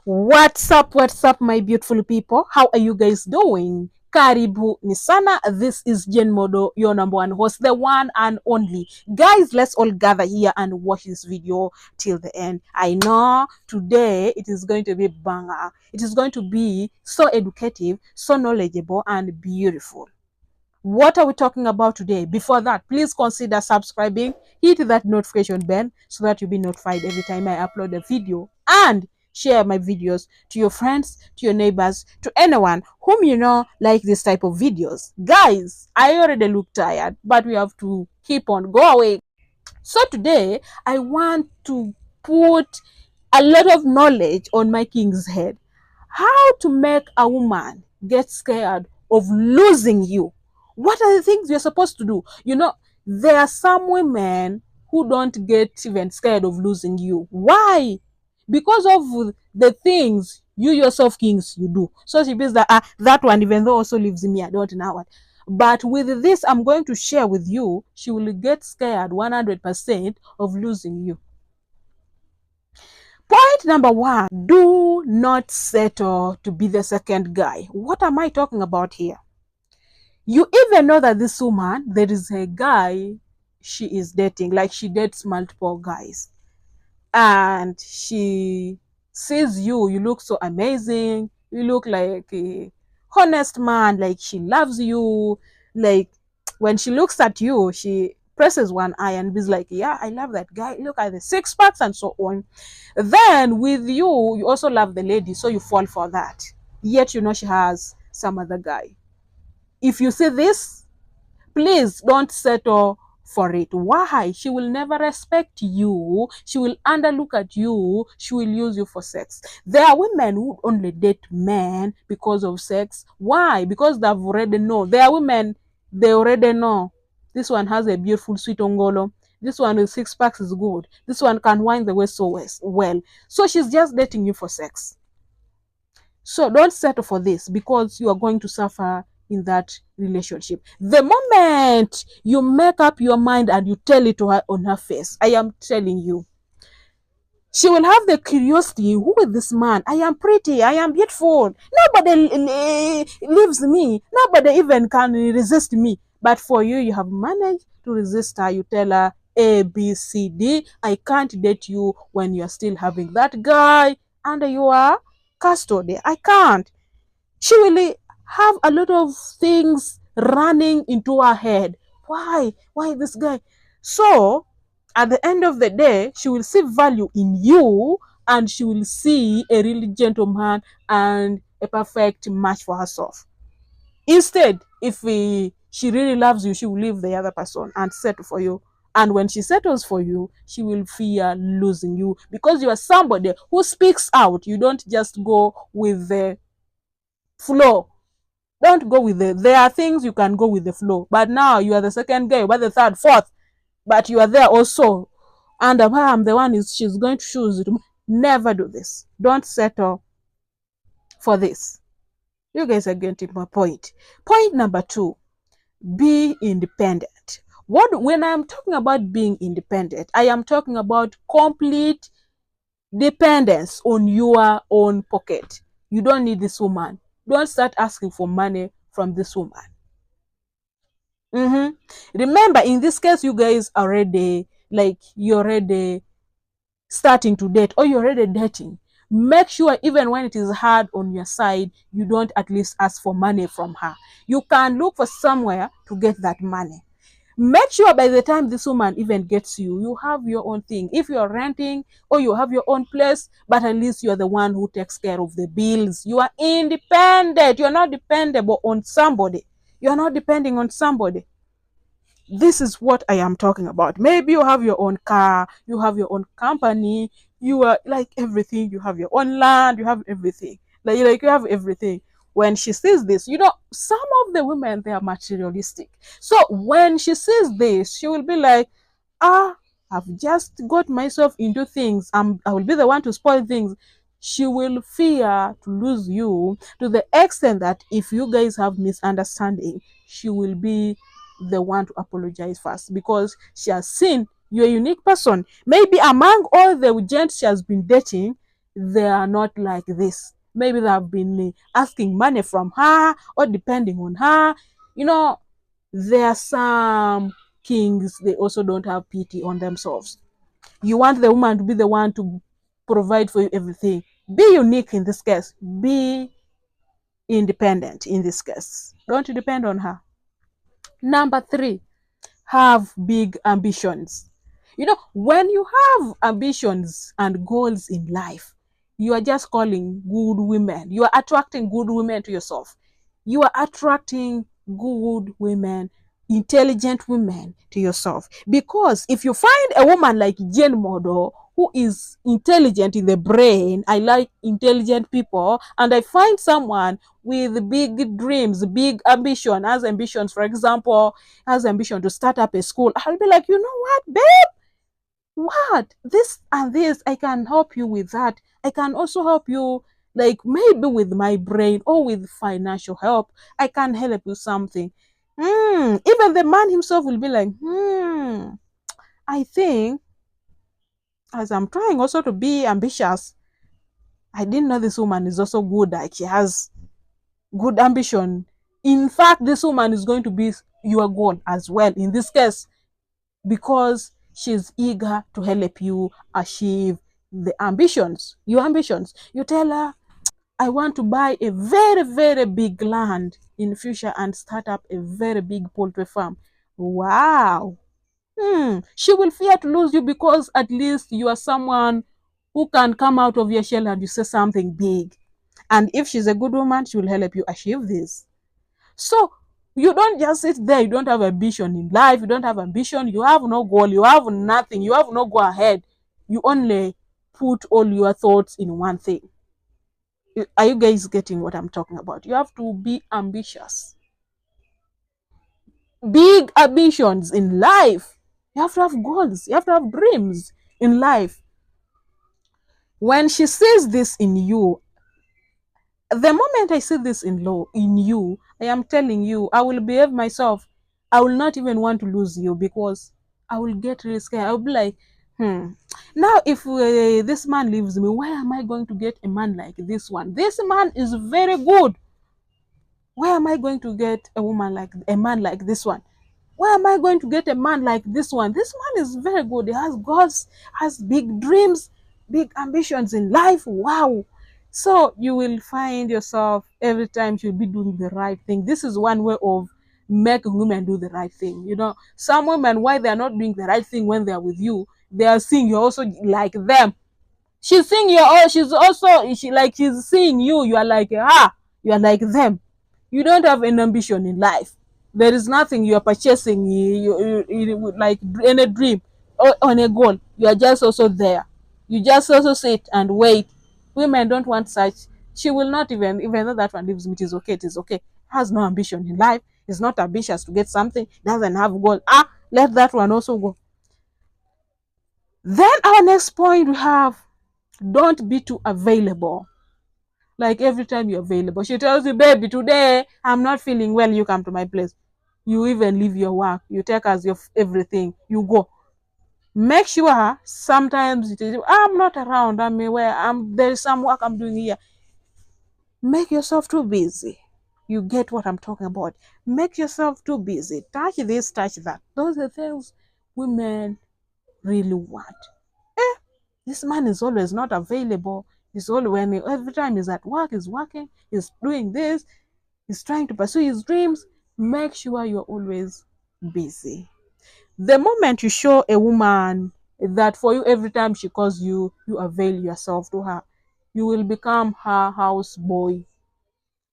What's up, my beautiful people? How are you guys doing? Karibu ni sana. This is Jen Modo, your number one host, the one and only. Guys, let's all gather here and watch this video till the end. I know today it is going to be banger. It is going to be so educative, so knowledgeable, and beautiful. What are we talking about today? Before that, please consider subscribing, hit that notification bell so that you'll be notified every time I upload a video, and share my videos to your friends, to your neighbors, to anyone whom you know like this type of videos. Guys, I already look tired, but we have to keep on going. So today I want to put a lot of knowledge on my king's head. How to make a woman get scared of losing you. What are the things you're supposed to do? You know, there are some women who don't get even scared of losing you. Why? Because of the things you yourself kings you do. So she feels that that one, even though also lives in me, I don't know what. But with this, I'm going to share with you, she will get scared 100% of losing you. Point number one, do not settle to be the second guy. What am I talking about here? You even know that this woman, there is a guy she is dating, like she dates multiple guys. And she sees you look so amazing. You look like a honest man, like she loves you. Like when she looks at you, she presses one eye and is like, yeah, I love that guy. Look at the six packs and so on. Then with you, you also love the lady, so you fall for that. Yet you know she has some other guy. If you see this, please don't settle for it. Why? She will never respect you. She will underlook at you. She will use you for sex. There are women who only date men because of sex. Why? Because they've already know. There are women, they already know. This one has a beautiful sweet ongolo. This one with six packs is good. This one can wind the waist so well. So she's just dating you for sex. So don't settle for this, because you are going to suffer in that relationship. The moment you make up your mind and you tell it to her on her face, I am telling you, she will have the curiosity. Who is this man? I am pretty. I am beautiful. Nobody leaves me. Nobody even can resist me. But for you, you have managed to resist her. You tell her A, B, C, D. I can't date you when you are still having that guy under your custody. I can't. She will have a lot of things running into her head. Why this guy? So at the end of the day, she will see value in you, and she will see a really gentleman and a perfect match for herself. Instead, if she really loves you, she will leave the other person and settle for you. And when she settles for you, she will fear losing you, because you are somebody who speaks out. You don't just go with the flow. Don't go with it. There are things you can go with the flow, but now you are the second guy, but the third, fourth, but you are there also, and I'm the one she's going to choose it. Never do this. Don't settle for this. You guys are getting my point. Point number two, be independent. When I'm talking about being independent, I am talking about complete dependence on your own pocket. You don't need this woman. Don't start asking for money from this woman. Remember, in this case, you guys already, like, you're already starting to date, or you're already dating. Make sure even when it is hard on your side, you don't at least ask for money from her. You can look for somewhere to get that money. Make sure by the time this woman even gets you, you have your own thing. If you're renting or you have your own place, but at least you're the one who takes care of the bills. You are independent. You're not dependable on somebody. You're not depending on somebody. This is what I am talking about. Maybe you have your own car, you have your own company, you are like everything, you have your own land, you have everything. Like you have everything. When she sees this, you know, some of the women, they are materialistic. So when she sees this, she will be like, I've just got myself into things. I will be the one to spoil things. She will fear to lose you, to the extent that if you guys have misunderstanding, she will be the one to apologize first, because she has seen you're a unique person. Maybe among all the gents she has been dating, they are not like this. Maybe they have been asking money from her or depending on her. You know, there are some kings, they also don't have pity on themselves. You want the woman to be the one to provide for you everything. Be unique in this case. Be independent in this case. Don't depend on her. Number three, have big ambitions. You know, when you have ambitions and goals in life, you are just calling good women. You are attracting good women to yourself. You are attracting good women, intelligent women to yourself. Because if you find a woman like Jane Modo who is intelligent in the brain, I like intelligent people, and I find someone with big dreams, big ambition, has ambitions, for example, has ambition to start up a school, I'll be like, you know what, babe? What? This and this, I can help you with that. I can also help you, like maybe with my brain or with financial help. I can help you something. Even the man himself will be like, I think, as I'm trying also to be ambitious, I didn't know this woman is also good. Like she has good ambition. In fact, this woman is going to be your goal as well in this case, because she's eager to help you achieve the ambitions, your ambitions. You tell her, I want to buy a very, very big land in future and start up a very big poultry farm. Wow. She will fear to lose you because at least you are someone who can come out of your shell and you say something big. And if she's a good woman, she will help you achieve this. So you don't just sit there, you don't have ambition in life, you don't have ambition, you have no goal, you have nothing, you have no go ahead. You only put all your thoughts in one thing. Are you guys getting what I'm talking about? You have to be ambitious. Big ambitions in life. You have to have goals, you have to have dreams in life. When she sees this in you, the moment I see this in you, I am telling you, I will behave myself. I will not even want to lose you because I will get really scared. I will be like, now if this man leaves me, why am I going to get a man like this one? This man is very good. Why am I going to get a man like this one? Why am I going to get a man like this one? This man is very good. He has goals, has big dreams, big ambitions in life. Wow. So you will find yourself every time you'll be doing the right thing. This is one way of making women do the right thing. You know, some women, why they are not doing the right thing when they are with you, they are seeing you're also like them. She's seeing you, oh, she's seeing you, you are like, you are like them. You don't have an ambition in life. There is nothing you are purchasing, like in a dream or on a goal. You are just also there. You just also sit and wait. Women don't want such. She will not even though that one leaves me, it is okay. Has no ambition in life, is not ambitious to get something, doesn't have goal. Let that one also go. Then our next point we have, don't be too available. Like every time you're available, she tells you, baby, today I'm not feeling well, you come to my place. You even leave your work, you take as your everything, you go. Make sure sometimes it is, I'm not around, I'm aware, there's some work I'm doing here. Make yourself too busy. You get what I'm talking about. Make yourself too busy. Touch this, touch that. Those are things women really want. This man is always not available. He's always, when every time he's at work, he's working, he's doing this, he's trying to pursue his dreams. Make sure you're always busy. The moment you show a woman that for you, every time she calls you, you avail yourself to her, you will become her house boy.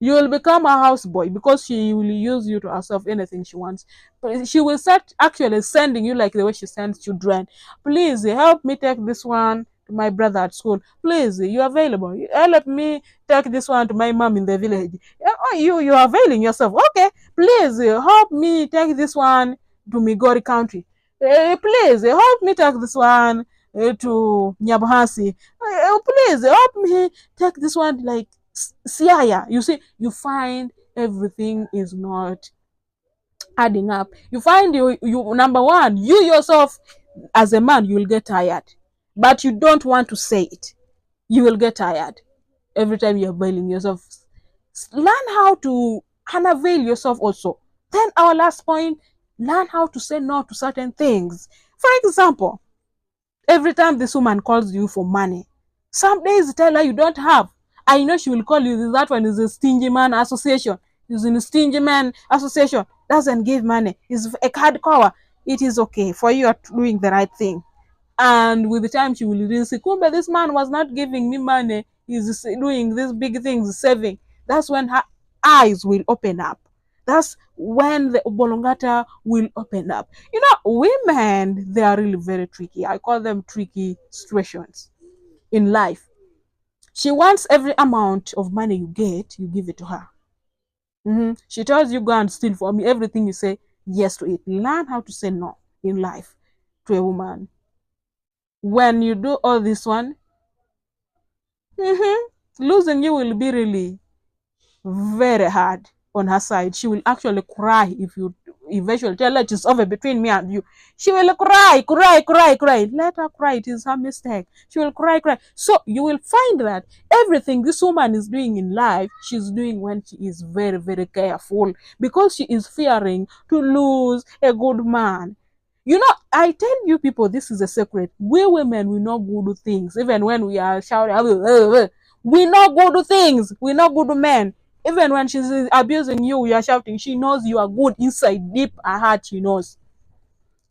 You will become a houseboy because she will use you to herself anything she wants. But she will start actually sending you like the way she sends children. Please help me take this one to my brother at school. Please, you available. Help me take this one to my mom in the village. Oh, you are availing yourself. Okay, please help me take this one to Migori County. Please help me take this one to Nyabuhasi. Please help me take this one like Siaya. You see, you find everything is not adding up. You find you number one, you yourself as a man, you will get tired, but you don't want to say it. You will get tired every time you're bailing yourself. Learn how to unavail yourself also. Then our last point, learn how to say no to certain things. For example, every time this woman calls you for money, some days you tell her you don't have. I know she will call you. That one is a stingy man association. He's in a stingy man association. Doesn't give money. He's a card cover. It is okay for you are doing the right thing. And with the time she will realize, Kumbe, this man was not giving me money. He's doing these big things, saving. That's when her eyes will open up. That's when the Obolongata will open up. You know, women, they are really very tricky. I call them tricky situations in life. She wants every amount of money you get, you give it to her. She tells you, go and steal for me. Everything you say yes to it. Learn how to say no in life to a woman. When you do all this one, losing you will be really very hard on her side. She will actually cry if you eventually tell her it's over between me and you. She will cry, cry, cry, cry. Let her cry. It is her mistake. She will cry, cry. So you will find that everything this woman is doing in life, she's doing when she is very, very careful because she is fearing to lose a good man. You know, I tell you people, this is a secret. We women, we know good things. Even when we are shouting, we know good things. We know good men. Even when she's abusing you, you are shouting. She knows you are good inside, deep her heart. She knows.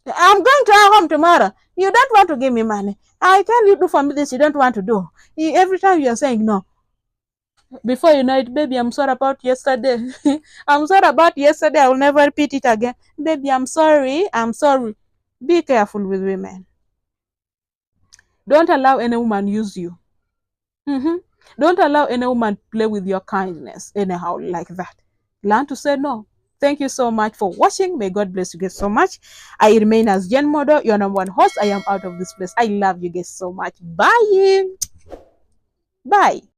I'm going to her home tomorrow. You don't want to give me money. I tell you do for me this. You don't want to do. Every time you are saying no. Before you know it, baby, I'm sorry about yesterday. I'm sorry about yesterday. I will never repeat it again. Baby, I'm sorry. I'm sorry. Be careful with women. Don't allow any woman use you. Mm-hmm. Don't allow any woman play with your kindness anyhow like that. Learn to say no. Thank you so much for watching. May God bless you guys so much. I remain as Jen Modo, your number one host. I am out of this place. I love you guys so much. Bye. Bye.